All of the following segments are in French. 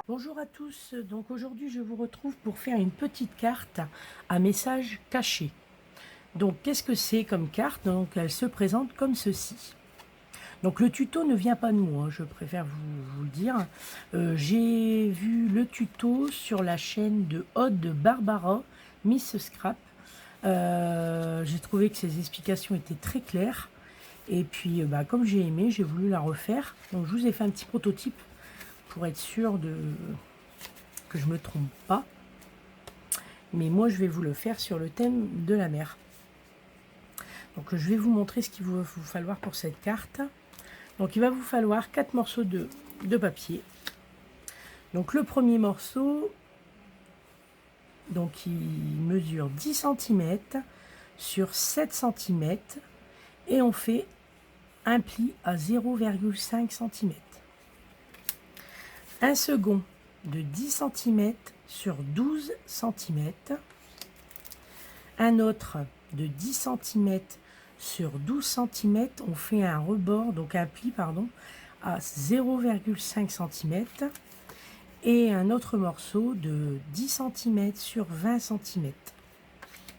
Bonjour à tous, donc aujourd'hui je vous retrouve pour faire une petite carte à message caché. Donc qu'est-ce que c'est comme carte? Donc elle se présente comme ceci. Donc le tuto ne vient pas de moi, je préfère vous le dire. J'ai vu le tuto sur la chaîne de Aude Barbara, Miss Scrap. J'ai trouvé que ses explications étaient très claires. Et puis comme j'ai aimé, j'ai voulu la refaire. Donc je vous ai fait un petit prototype pour être sûr que je me trompe pas. Mais moi, je vais vous le faire sur le thème de la mer. Donc, je vais vous montrer ce qu'il va vous falloir pour cette carte. Donc, il va vous falloir 4 morceaux de papier. Donc, le premier morceau, donc, il mesure 10 cm sur 7 cm. Et on fait un pli à 0,5 cm. Un second de 10 cm sur 12 cm. Un autre de 10 cm sur 12 cm, on fait un rebord, donc un pli, pardon, à 0,5 cm. Et un autre morceau de 10 cm sur 20 cm.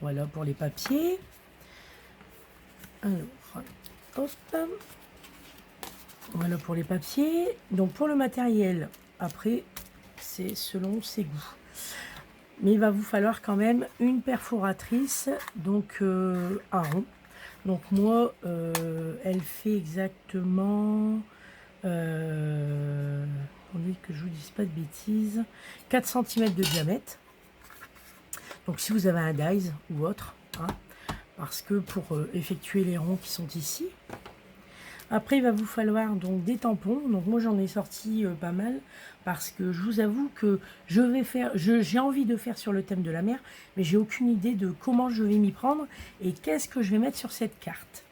Voilà pour les papiers. Alors, hop. Voilà pour les papiers. Donc pour le matériel, après, c'est selon ses goûts. Mais il va vous falloir quand même une perforatrice, donc à rond. Donc moi, elle fait exactement, attendez que je vous dise pas de bêtises, 4 cm de diamètre. Donc si vous avez un dies ou autre, hein, parce que pour effectuer les ronds qui sont ici. Après, il va vous falloir donc des tampons. Donc moi, j'en ai sorti pas mal parce que je vous avoue que j'ai envie de faire sur le thème de la mer, mais j'ai aucune idée de comment je vais m'y prendre et qu'est-ce que je vais mettre sur cette carte.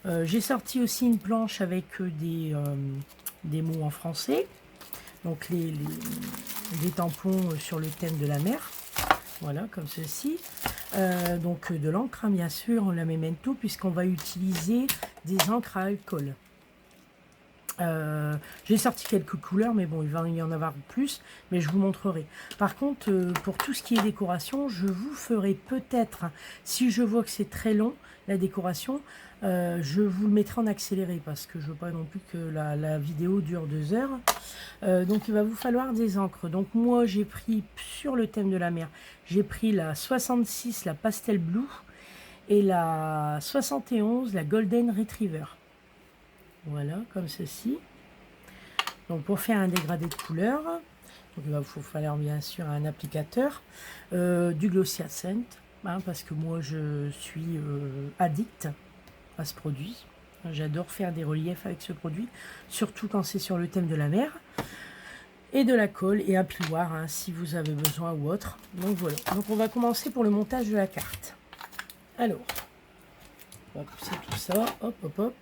J'ai sorti aussi une planche avec des mots en français. Donc les tampons sur le thème de la mer. Voilà, comme ceci. Donc de l'encre, hein, bien sûr, la Memento, puisqu'on va utiliser des encres à alcool. J'ai sorti quelques couleurs, mais bon, il va y en avoir plus, mais je vous montrerai. Par contre, pour tout ce qui est décoration, je vous ferai peut-être, si je vois que c'est très long, la décoration, je vous le mettrai en accéléré, parce que je veux pas non plus que la vidéo dure 2 heures. Donc il va vous falloir des encres. Donc moi, j'ai pris, sur le thème de la mer, j'ai pris la 66, la Pastel Blue, et la 71, la Golden Retriever. Voilà, comme ceci. Donc pour faire un dégradé de couleur, donc il va vous falloir bien sûr un applicateur, du Glossier Scent, hein, parce que moi je suis addict à ce produit. J'adore faire des reliefs avec ce produit, surtout quand c'est sur le thème de la mer. Et de la colle et un plioir, hein, si vous avez besoin ou autre. Donc voilà. Donc on va commencer pour le montage de la carte. Alors, on va pousser tout ça. Hop, hop, hop.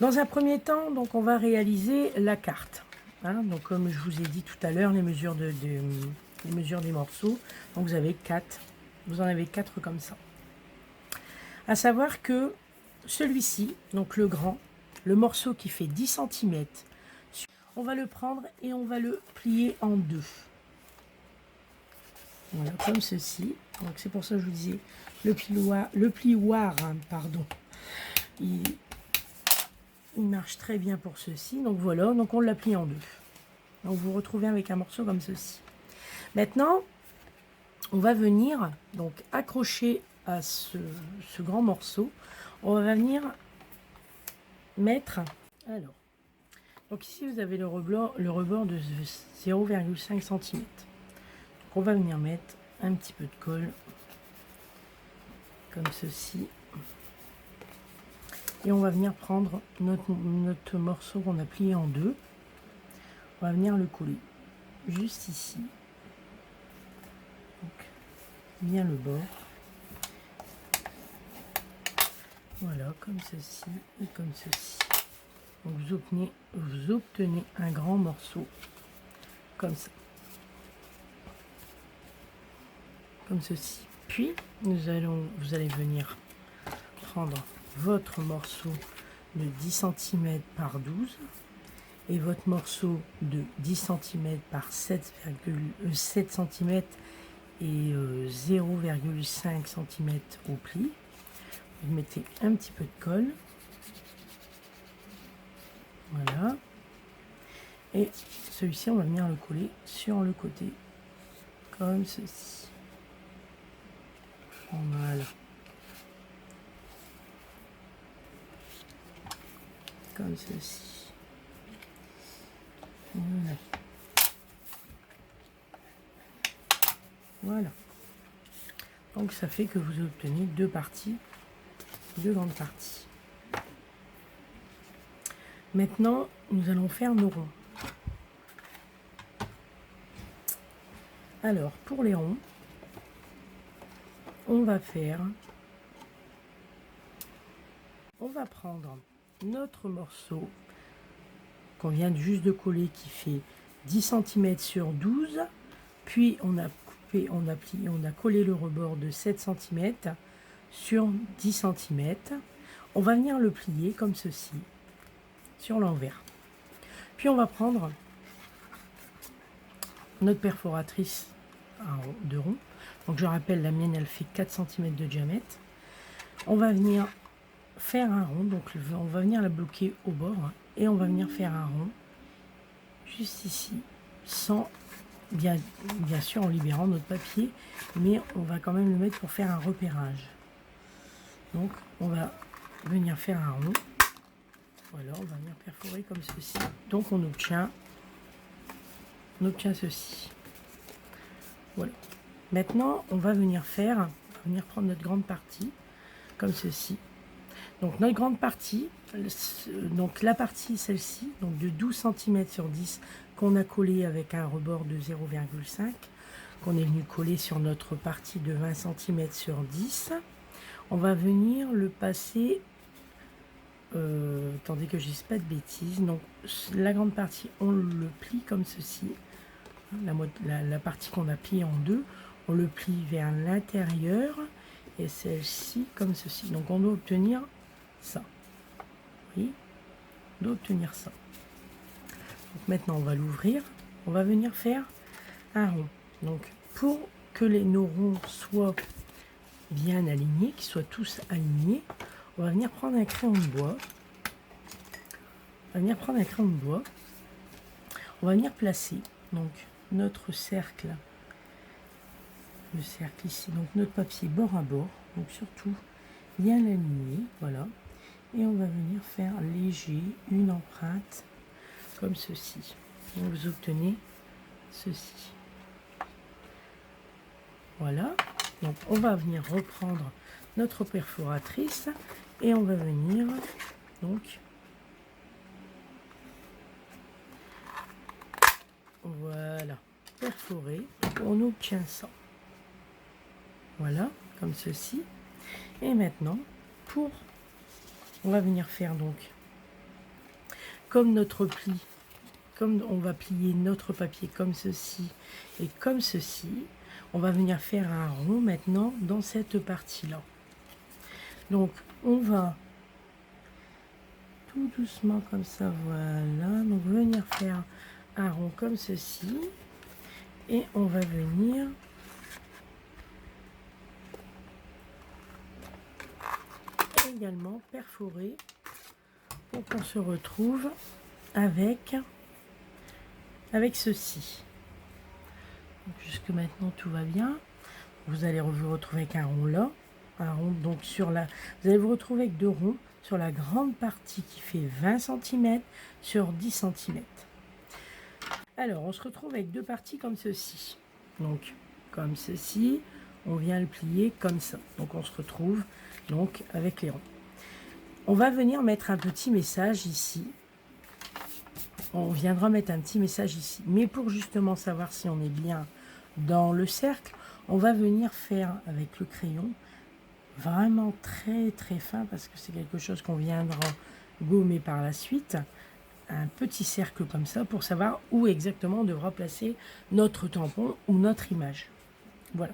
Dans un premier temps, donc on va réaliser la carte. Hein, donc comme je vous ai dit tout à l'heure, les mesures des morceaux. Donc vous avez 4. Vous en avez 4 comme ça. À savoir que celui-ci, donc le grand, le morceau qui fait 10 cm, on va le prendre et on va le plier en deux. Voilà, comme ceci. Donc c'est pour ça que je vous disais, le plioir, hein, pardon, il marche très bien pour ceci. Donc voilà, donc on l'a plié en deux. Donc vous vous retrouvez avec un morceau comme ceci. Maintenant, on va venir donc accrocher à ce grand morceau. On va venir mettre, alors, donc ici vous avez le rebord de 0,5 cm. Donc on va venir mettre un petit peu de colle comme ceci. Et on va venir prendre notre morceau qu'on a plié en deux. On va venir le coller juste ici. Donc, bien le bord. Voilà, comme ceci et comme ceci. Donc vous obtenez un grand morceau comme ça. Comme ceci. Puis vous allez venir prendre votre morceau de 10 cm par 12 et votre morceau de 10 cm par 7,7 cm et 0,5 cm au pli. Vous mettez un petit peu de colle. Voilà. Et celui-ci, on va venir le coller sur le côté, comme ceci. Voilà. Comme ceci. Voilà. Voilà. Donc ça fait que vous obtenez deux parties, deux grandes parties. Maintenant, nous allons faire nos ronds. Alors, pour les ronds, on va prendre notre morceau qu'on vient juste de coller qui fait 10 cm sur 12, puis on a collé le rebord de 7 cm sur 10 cm. On va venir le plier comme ceci sur l'envers. Puis on va prendre notre perforatrice de rond. Donc je rappelle, la mienne elle fait 4 cm de diamètre. On va venir faire un rond, donc on va venir la bloquer au bord et on va venir faire un rond juste ici, sans bien sûr en libérant notre papier, mais on va quand même le mettre pour faire un repérage. Donc on va venir faire un rond. Voilà, on va venir perforer comme ceci. Donc on obtient ceci. Voilà. Maintenant, on va venir prendre notre grande partie comme ceci. Donc notre grande partie, donc la partie celle-ci, donc de 12 cm sur 10 qu'on a collé avec un rebord de 0,5, qu'on est venu coller sur notre partie de 20 cm sur 10, on va venir le passer. Attendez que je dise pas de bêtises. Donc la grande partie, on le plie comme ceci. La partie qu'on a pliée en deux, on le plie vers l'intérieur et celle-ci comme ceci. Donc on doit obtenir ça. Oui, on doit obtenir ça. Donc maintenant on va l'ouvrir. On va venir faire un rond. Donc pour que nos ronds soient bien alignés, qu'ils soient tous alignés, on va venir prendre un crayon de bois. On va venir placer donc notre cercle, le cercle ici, donc notre papier bord à bord, donc surtout bien l'aligner, voilà. Et on va venir faire léger une empreinte comme ceci. Donc vous obtenez ceci. Voilà. Donc on va venir reprendre notre perforatrice et on va venir donc voilà perforer. On obtient ça. Voilà, comme ceci. Et maintenant, on va venir faire donc comme notre pli, comme on va plier notre papier comme ceci et comme ceci, on va venir faire un rond maintenant dans cette partie-là. Donc, on va tout doucement comme ça, voilà. Donc, venir faire un rond comme ceci. Et on va venir également perforer pour qu'on se retrouve avec ceci. Donc, jusque maintenant, tout va bien. Vous allez vous retrouver avec un rond là. Un rond donc sur la, vous allez vous retrouver avec deux ronds sur la grande partie qui fait 20 cm sur 10 cm. Alors on se retrouve avec deux parties comme ceci. Donc comme ceci, on vient le plier comme ça. Donc on se retrouve donc avec les ronds. On va venir mettre un petit message ici. On viendra mettre un petit message ici. Mais pour justement savoir si on est bien dans le cercle, on va venir faire avec le crayon vraiment très très fin, parce que c'est quelque chose qu'on viendra gommer par la suite, un petit cercle comme ça pour savoir où exactement on devra placer notre tampon ou notre image. Voilà.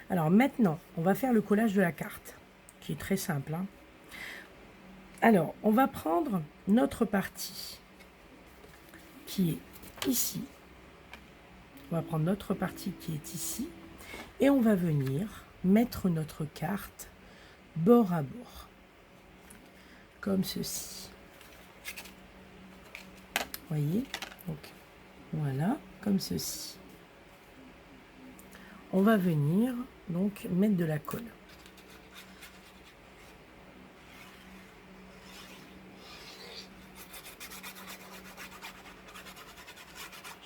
Alors maintenant, on va faire le collage de la carte, qui est très simple, hein. Alors, on va prendre notre partie qui est ici. On va prendre notre partie qui est ici. Et on va venir mettre notre carte bord à bord. Comme ceci. Voyez? Donc, voilà, comme ceci. On va venir donc mettre de la colle.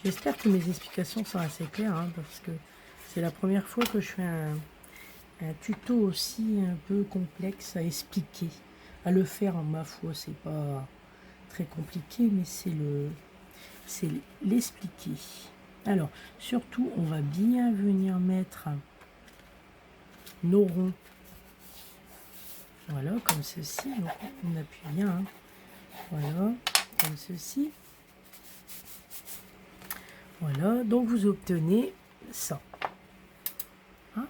J'espère que mes explications sont assez claires, hein, parce que c'est la première fois que je fais un tuto aussi un peu complexe à expliquer. À le faire, en ma foi, c'est pas très compliqué, mais c'est l'expliquer. Alors, surtout, on va bien venir mettre nos ronds. Voilà, comme ceci. Donc, on appuie bien. Hein. Voilà, comme ceci. Voilà, donc vous obtenez ça. Hein,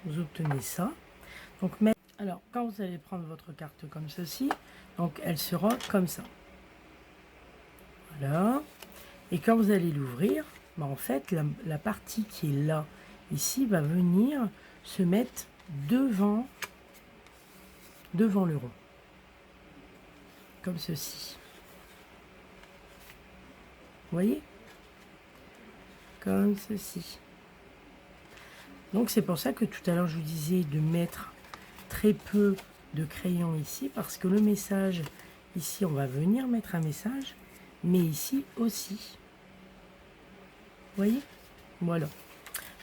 vous obtenez ça. Donc, alors, quand vous allez prendre votre carte comme ceci, donc elle sera comme ça. Voilà. Et quand vous allez l'ouvrir, bah en fait, la partie qui est là, ici, va venir se mettre devant le rond. Comme ceci. Vous voyez? Comme ceci. Donc c'est pour ça que tout à l'heure je vous disais de mettre très peu de crayon ici, parce que le message, ici on va venir mettre un message, mais ici aussi. Vous voyez? Voilà.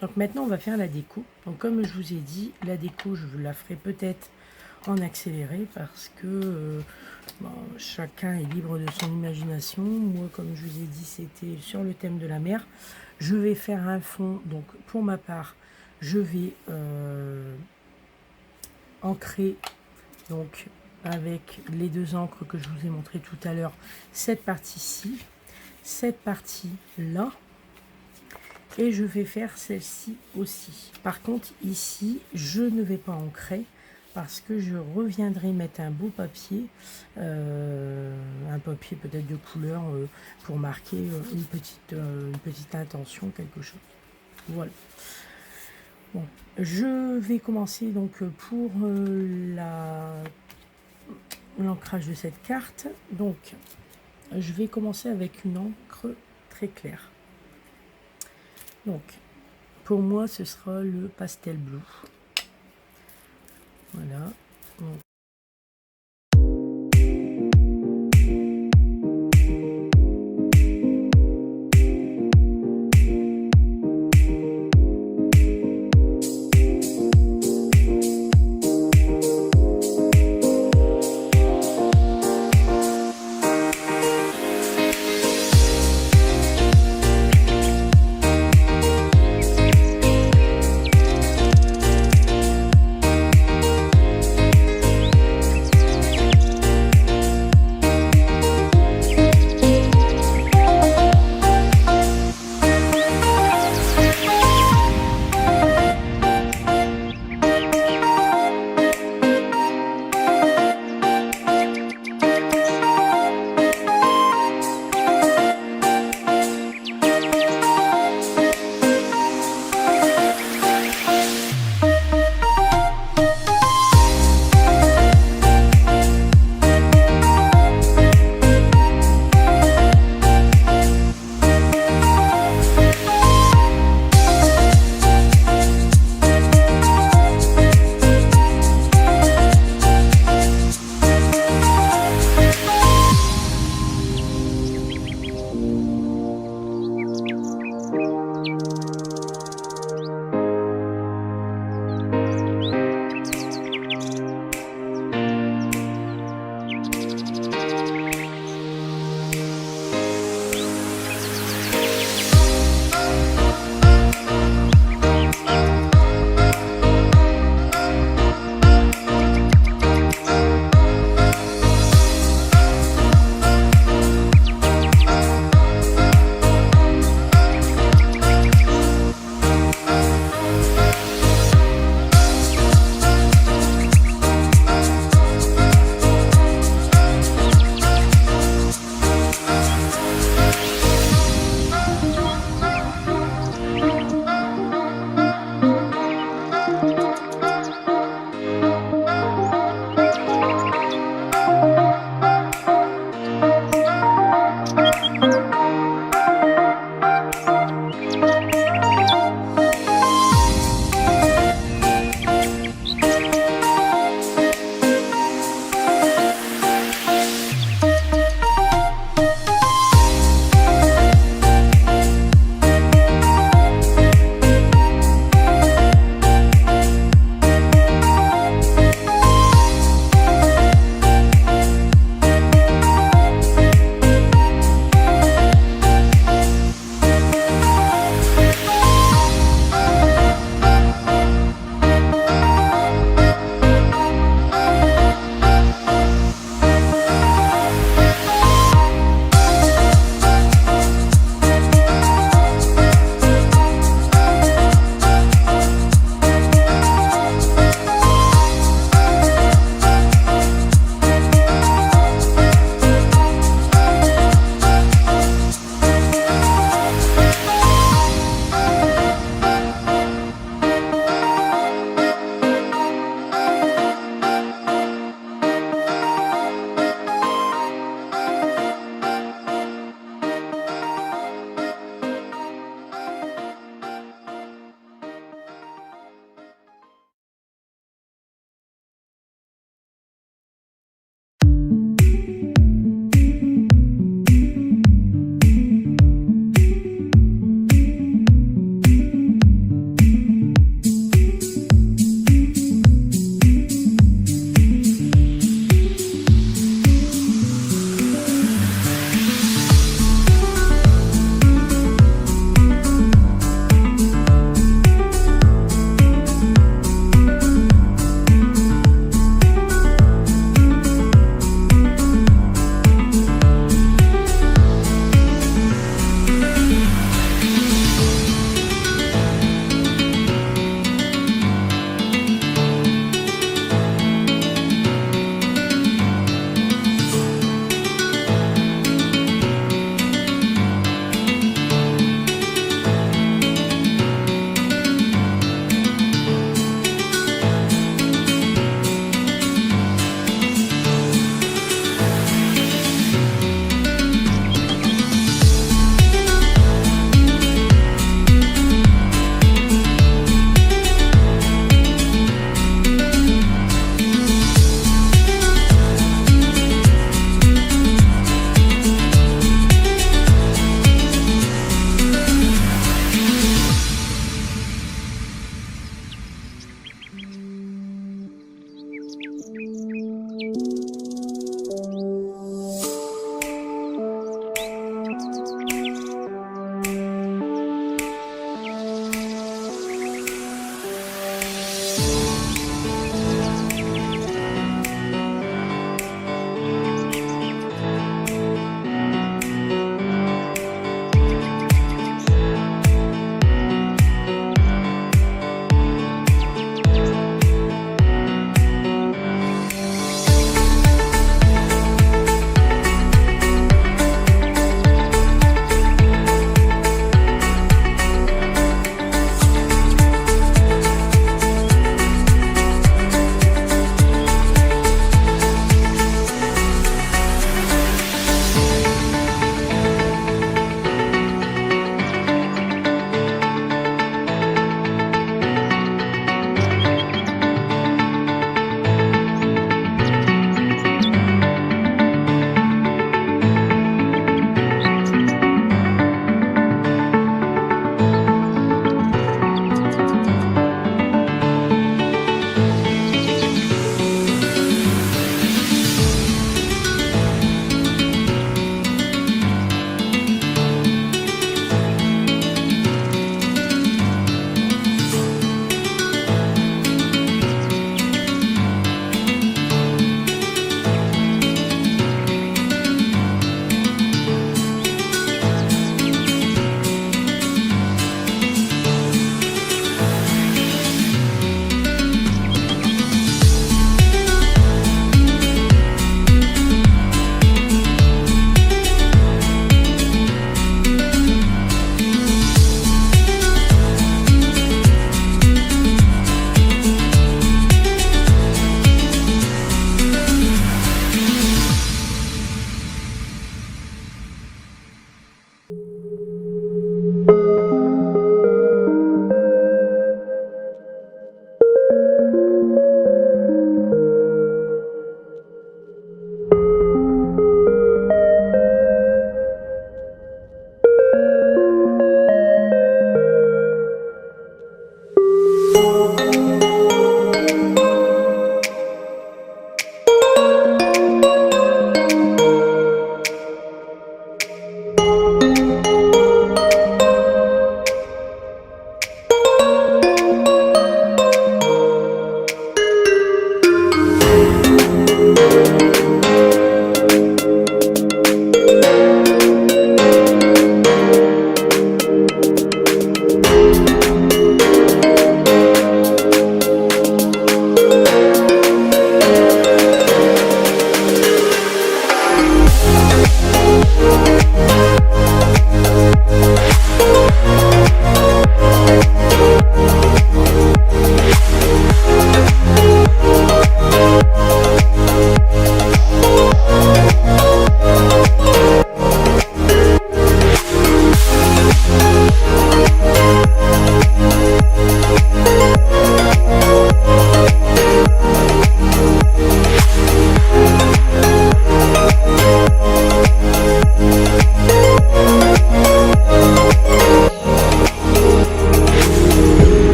Donc maintenant on va faire la déco. Donc comme je vous ai dit, la déco je vous la ferai peut-être en accéléré, parce que bon, chacun est libre de son imagination. Moi, comme je vous ai dit, c'était sur le thème de la mer. Je vais faire un fond, donc pour ma part, je vais ancrer, donc avec les deux encres que je vous ai montré tout à l'heure, cette partie-ci, cette partie-là, et je vais faire celle-ci aussi. Par contre, ici, je ne vais pas ancrer, parce que je reviendrai mettre un beau papier, un papier peut-être de couleur pour marquer une petite intention, quelque chose. Voilà. Bon, je vais commencer donc pour l'ancrage de cette carte. Donc, je vais commencer avec une encre très claire. Donc, pour moi, ce sera le pastel bleu. Voilà. Donc,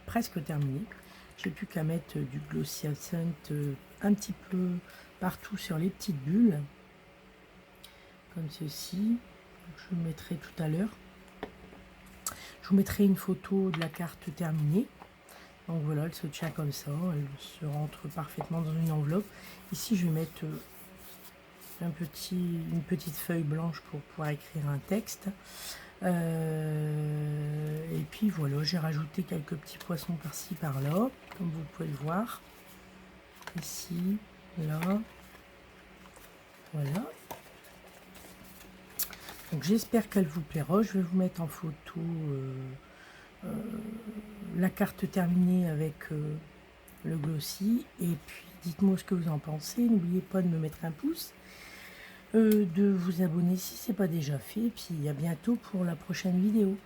presque terminé. J'ai plus qu'à mettre du Glossy Accent un petit peu partout sur les petites bulles, comme ceci. Je le mettrai tout à l'heure. Je vous mettrai une photo de la carte terminée. Donc voilà, elle se tient comme ça, elle se rentre parfaitement dans une enveloppe. Ici, je vais mettre une petite feuille blanche pour pouvoir écrire un texte. Et puis voilà, j'ai rajouté quelques petits poissons par-ci par-là, comme vous pouvez le voir. Ici, là, voilà. Donc j'espère qu'elle vous plaira. Je vais vous mettre en photo la carte terminée avec le glossy. Et puis dites-moi ce que vous en pensez. N'oubliez pas de me mettre un pouce, de vous abonner si ce n'est pas déjà fait. Et puis à bientôt pour la prochaine vidéo.